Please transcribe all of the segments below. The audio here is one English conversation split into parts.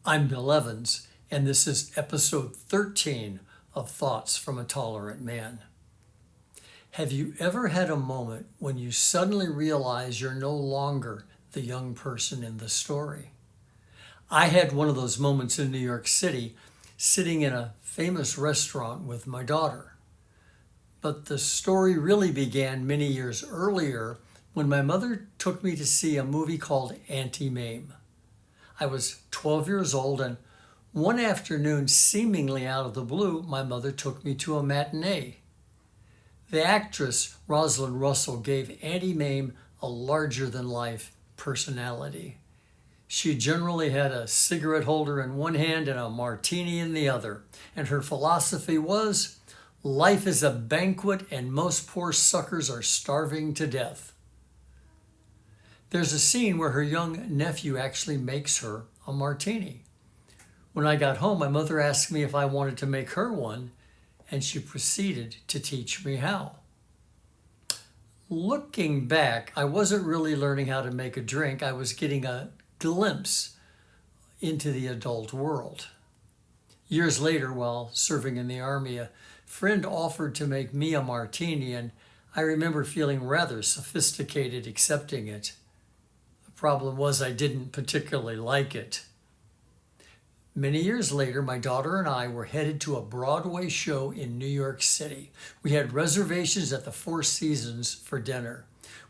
I'm Bill Evans, and this is episode 13 of Thoughts from a Tolerant Man. Have you ever had a moment when you suddenly realize you're no longer the young person in the story? I had one of those moments in New York City, sitting in a famous restaurant with my daughter. But the story really began many years earlier when my mother took me to see a movie called Anti-Mame. I was 12 years old, and one afternoon, seemingly out of the blue, my mother took me to a matinee. The actress Rosalind Russell gave Anti-Mame a larger-than-life personality. She generally had a cigarette holder in one hand and a martini in the other, and her philosophy was, life is a banquet and most poor suckers are starving to death. There's a scene where her young nephew actually makes her a martini. When I got home, my mother asked me if I wanted to make her one, and she proceeded to teach me how. Looking back, I wasn't really learning how to make a drink. I was getting a glimpse into the adult world. Years later, while serving in the Army, a friend offered to make me a martini, and I remember feeling rather sophisticated accepting it. Problem was I didn't particularly like it. Many years later, my daughter and I were headed to a Broadway show in New York City. We had reservations at the Four Seasons for dinner.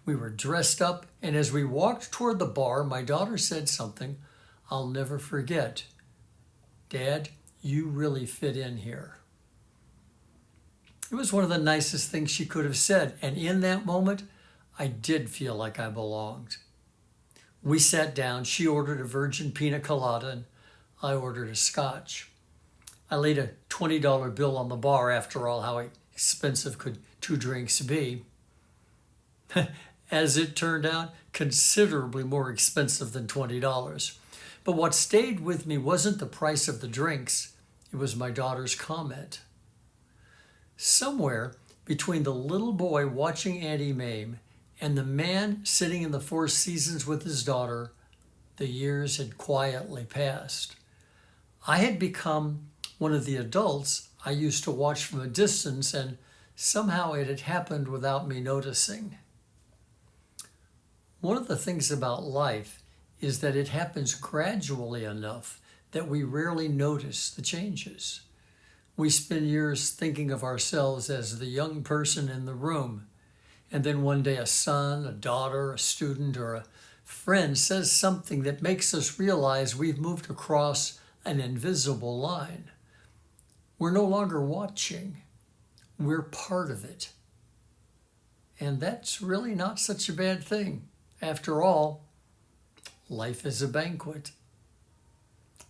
We were dressed up, and as we walked toward the bar, my daughter said something I'll never forget. "Dad, you really fit in here." It was one of the nicest things she could have said, and in that moment, I did feel like I belonged. We sat down. She ordered a virgin pina colada, and I ordered a scotch. I laid a $20 bill on the bar. After all, how expensive could 2 drinks be? As it turned out, considerably more expensive than $20. But what stayed with me wasn't the price of the drinks. It was my daughter's comment. Somewhere between the little boy watching Anti-Mame and the man sitting in the Four Seasons with his daughter, the years had quietly passed. I had become one of the adults I used to watch from a distance, and somehow it had happened without me noticing. One of the things about life is that it happens gradually enough that we rarely notice the changes. We spend years thinking of ourselves as the young person in the room, and then one day a son, a daughter, a student, or a friend says something that makes us realize we've moved across an invisible line. We're no longer watching. We're part of it. And that's really not such a bad thing. After all, life is a banquet.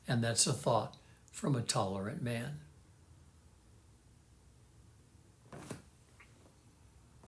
And that's a thought from a tolerant man.